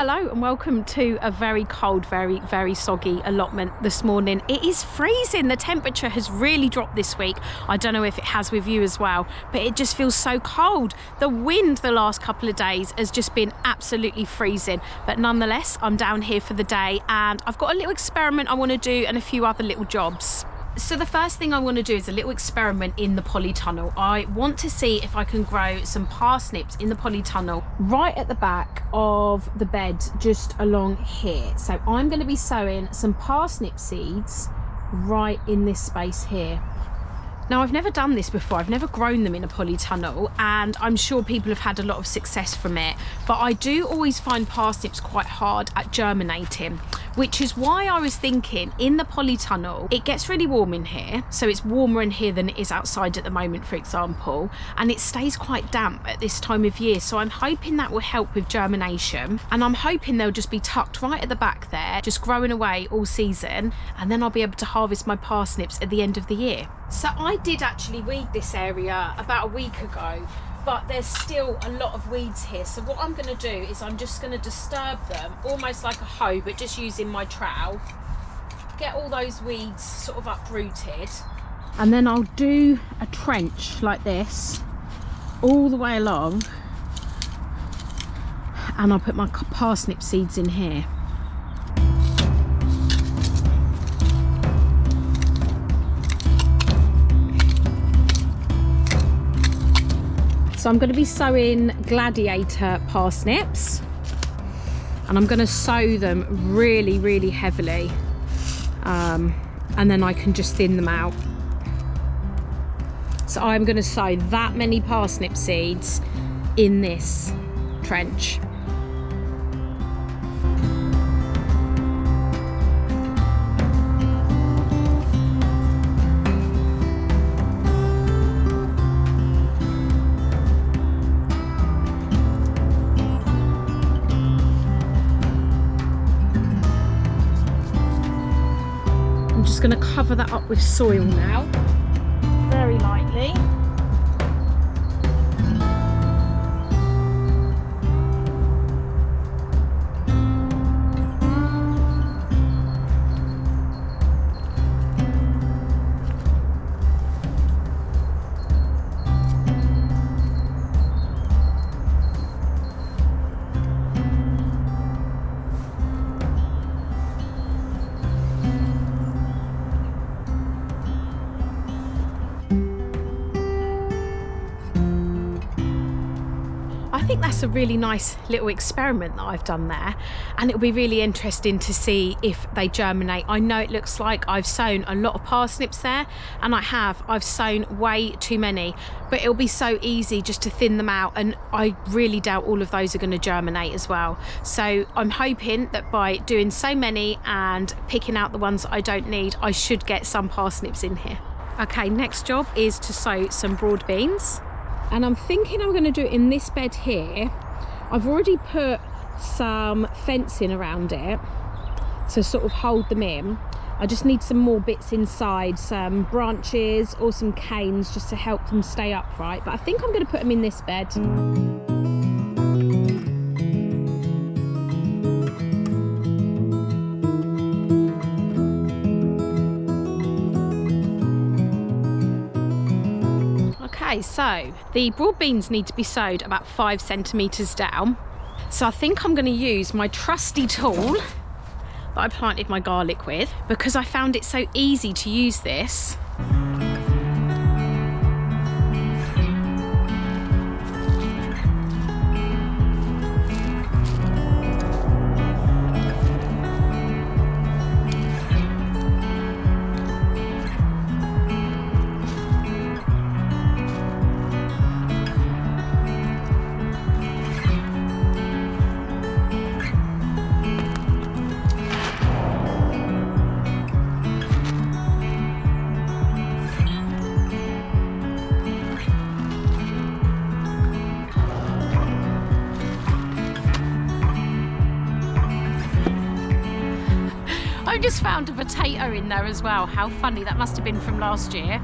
Hello and welcome to a very cold, very soggy allotment this morning. It is freezing. The temperature has really dropped this week. I don't know if it has with you as well, but it just feels so cold. The wind the last couple of days has just been absolutely freezing, but nonetheless, I'm down here for the day and I've got a little experiment I want to do and a few other little jobs. So the first thing I want to do is a little experiment in the polytunnel. I want to see if I can grow some parsnips in the polytunnel right at the back of the bed, just along here. So I'm going to be sowing some parsnip seeds right in this space here. Now, I've never done this before. I've never grown them in a polytunnel, and I'm sure people have had a lot of success from it. But I do always find parsnips quite hard at germinating, which is why I was thinking in the polytunnel, it gets really warm in here. So it's warmer in here than it is outside at the moment, for example, and it stays quite damp at this time of year. So I'm hoping that will help with germination, and I'm hoping they'll just be tucked right at the back there, just growing away all season, and then I'll be able to harvest my parsnips at the end of the year. So I did actually weed this area about a week ago, but there's still a lot of weeds here. So what I'm going to do is I'm just going to disturb them almost like a hoe, but just using my trowel, get all those weeds sort of uprooted, and then I'll do a trench like this all the way along, and I'll put my parsnip seeds in here. So I'm going to be sowing gladiator parsnips, and I'm going to sow them really heavily, and then I can just thin them out. So I'm going to sow that many parsnip seeds in this trench. Just going to cover that up with soil now, very lightly. I think that's a really nice little experiment that I've done there, and it'll be really interesting to see if they germinate. I know it looks like I've sown a lot of parsnips there, and I've sown way too many, but it'll be so easy just to thin them out, and I really doubt all of those are going to germinate as well. So I'm hoping that by doing so many and picking out the ones that I don't need, I should get some parsnips in here. Okay, next job is to sow some broad beans. And I'm thinking I'm going to do it in this bed here. I've already put some fencing around it to sort of hold them in. I just need some more bits inside, some branches or some canes just to help them stay upright. But I think I'm going to put them in this bed. Okay, so the broad beans need to be sowed about 5 centimetres down. So I think I'm going to use my trusty tool that I planted my garlic with, because I found it so easy to use this. I just found a potato in there as well. How funny, that must have been from last year.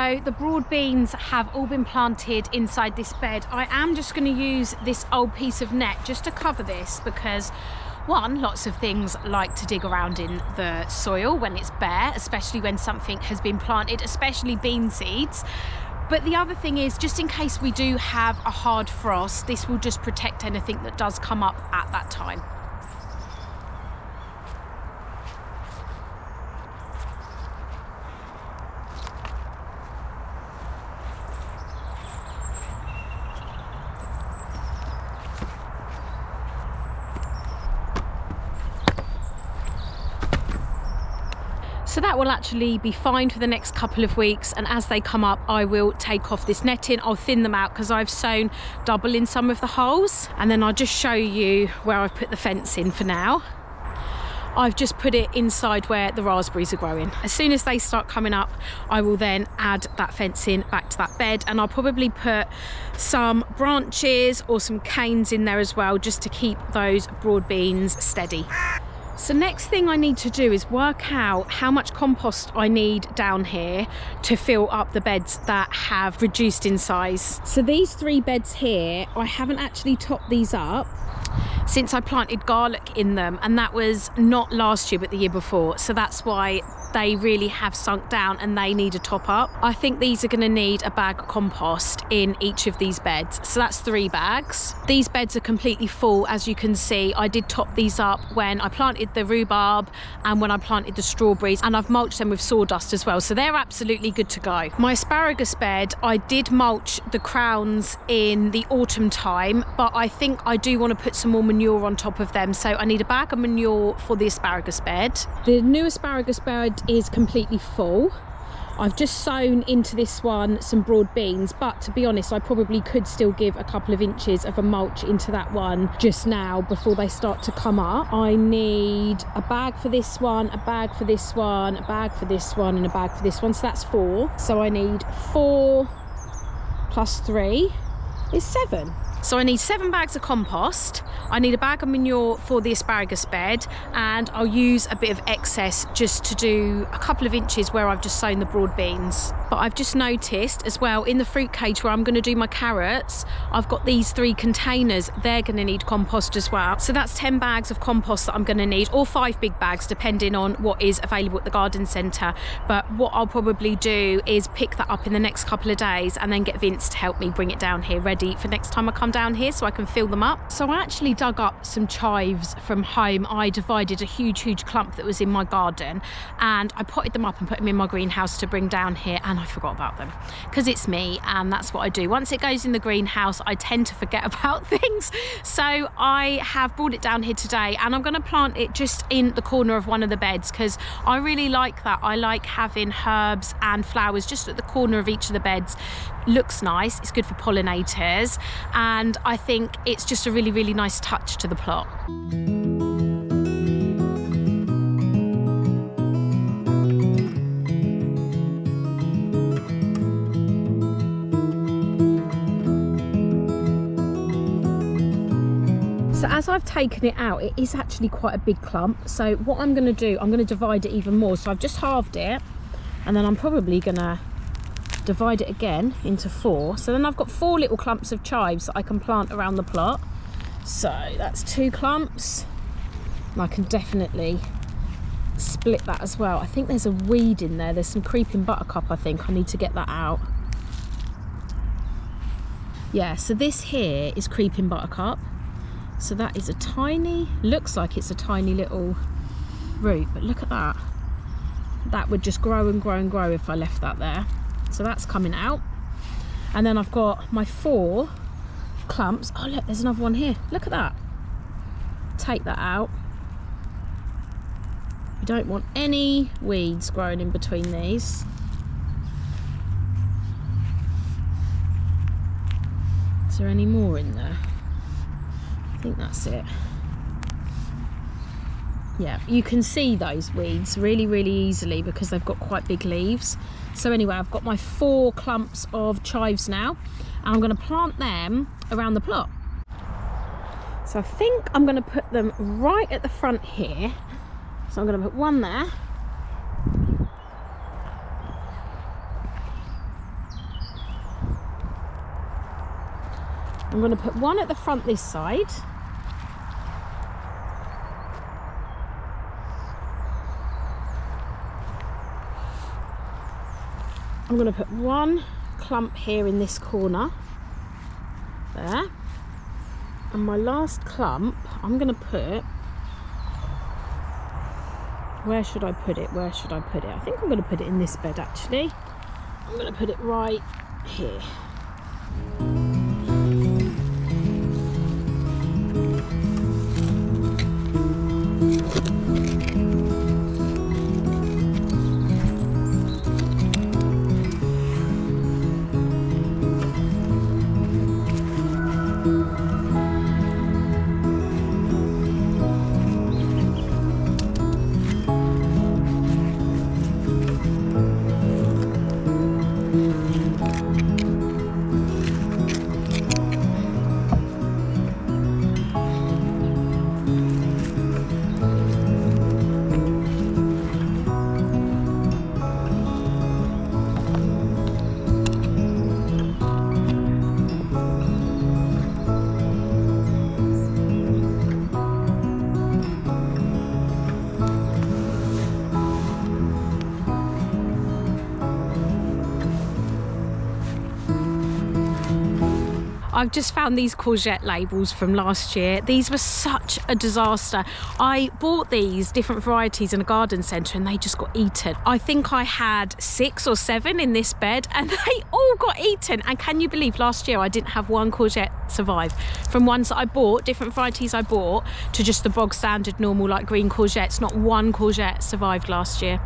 So the broad beans have all been planted inside this bed. I am just going to use this old piece of net just to cover this because one, lots of things like to dig around in the soil when it's bare, especially when something has been planted, especially bean seeds. But the other thing is, just in case we do have a hard frost, this will just protect anything that does come up at that time. So that will actually be fine for the next couple of weeks, and as they come up I will take off this netting. I'll thin them out because I've sown double in some of the holes, and then I'll just show you where I've put the fence in for now. I've just put it inside where the raspberries are growing. As soon as they start coming up, I will then add that fencing back to that bed, and I'll probably put some branches or some canes in there as well, just to keep those broad beans steady. So next thing I need to do is work out how much compost I need down here to fill up the beds that have reduced in size. So these 3 beds here, I haven't actually topped these up since I planted garlic in them, and that was not last year but the year before, so that's why they really have sunk down and they need a top up. I think these are going to need a bag of compost in each of these beds, so that's 3 bags. These beds are completely full, as you can see. I did top these up when I planted the rhubarb and when I planted the strawberries, and I've mulched them with sawdust as well, so they're absolutely good to go. My asparagus bed, I did mulch the crowns in the autumn time, but I think I do want to put some more manure on top of them, so I need a bag of manure for the asparagus bed. The new asparagus bed is completely full. I've just sown into this one some broad beans, but to be honest I probably could still give a couple of inches of a mulch into that one just now before they start to come up. I need a bag for this one, a bag for this one, a bag for this one, and a bag for this one, so that's 4. So I need 4 plus 3 is 7. So I need 7 bags of compost, I need a bag of manure for the asparagus bed, and I'll use a bit of excess just to do a couple of inches where I've just sown the broad beans. But I've just noticed as well, in the fruit cage where I'm going to do my carrots, I've got these 3 containers. They're going to need compost as well. So that's 10 bags of compost that I'm going to need, or 5 big bags depending on what is available at the garden centre. But what I'll probably do is pick that up in the next couple of days and then get Vince to help me bring it down here ready for next time I come down here so I can fill them up. So I actually dug up some chives from home. I divided a huge clump that was in my garden and I potted them up and put them in my greenhouse to bring down here, and I forgot about them because it's me and that's what I do. Once it goes in the greenhouse I tend to forget about things, so I have brought it down here today and I'm going to plant it just in the corner of one of the beds because I really like that. I like having herbs and flowers just at the corner of each of the beds. Looks nice, it's good for pollinators, and I think it's just a really nice touch to the plot. So as I've taken it out, it is actually quite a big clump. So what I'm going to do, I'm going to divide it even more. So I've just halved it, and then I'm probably going to divide it again into 4. So then I've got 4 little clumps of chives that I can plant around the plot. So that's 2 clumps. And I can definitely split that as well. I think there's a weed in there. There's some creeping buttercup, I think. I need to get that out. Yeah, so this here is creeping buttercup. So that is a tiny, looks like it's a tiny little root, but look at that. That would just grow and grow and grow if I left that there. So that's coming out. And then I've got my 4 clumps. Oh look, there's another one here. Look at that. Take that out. We don't want any weeds growing in between these. Is there any more in there? I think that's it. Yeah, you can see those weeds really easily because they've got quite big leaves. So anyway, I've got my 4 clumps of chives now, and I'm going to plant them around the plot. So I think I'm going to put them right at the front here. So I'm going to put one there. I'm going to put one at the front this side. I'm going to put one clump here in this corner. There. And my last clump, I'm going to put... Where should I put it? Where should I put it? I think I'm going to put it in this bed, actually. I'm going to put it right here. I've just found these courgette labels from last year. These were such a disaster. I bought these different varieties in a garden centre and they just got eaten. I think I had 6 or 7 in this bed and they all got eaten. And can you believe last year I didn't have one courgette survive? From ones that I bought, different varieties I bought, to just the bog standard normal like green courgettes, not one courgette survived last year.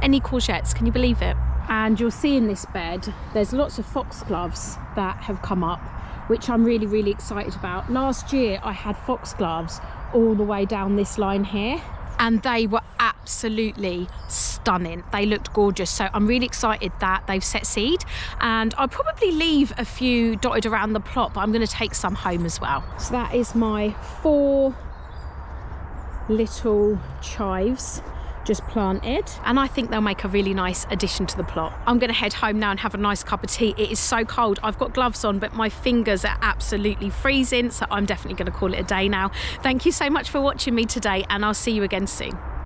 Any courgettes, can you believe it? And you'll see in this bed, there's lots of foxgloves that have come up, which I'm really, really excited about. Last year, I had foxgloves all the way down this line here, and they were absolutely stunning. They looked gorgeous. So I'm really excited that they've set seed, and I'll probably leave a few dotted around the plot, but I'm going to take some home as well. So that is my 4 little chives just planted, and I think they'll make a really nice addition to the plot. I'm going to head home now and have a nice cup of tea. It is so cold. I've got gloves on, but my fingers are absolutely freezing, so I'm definitely going to call it a day now. Thank you so much for watching me today, and I'll see you again soon.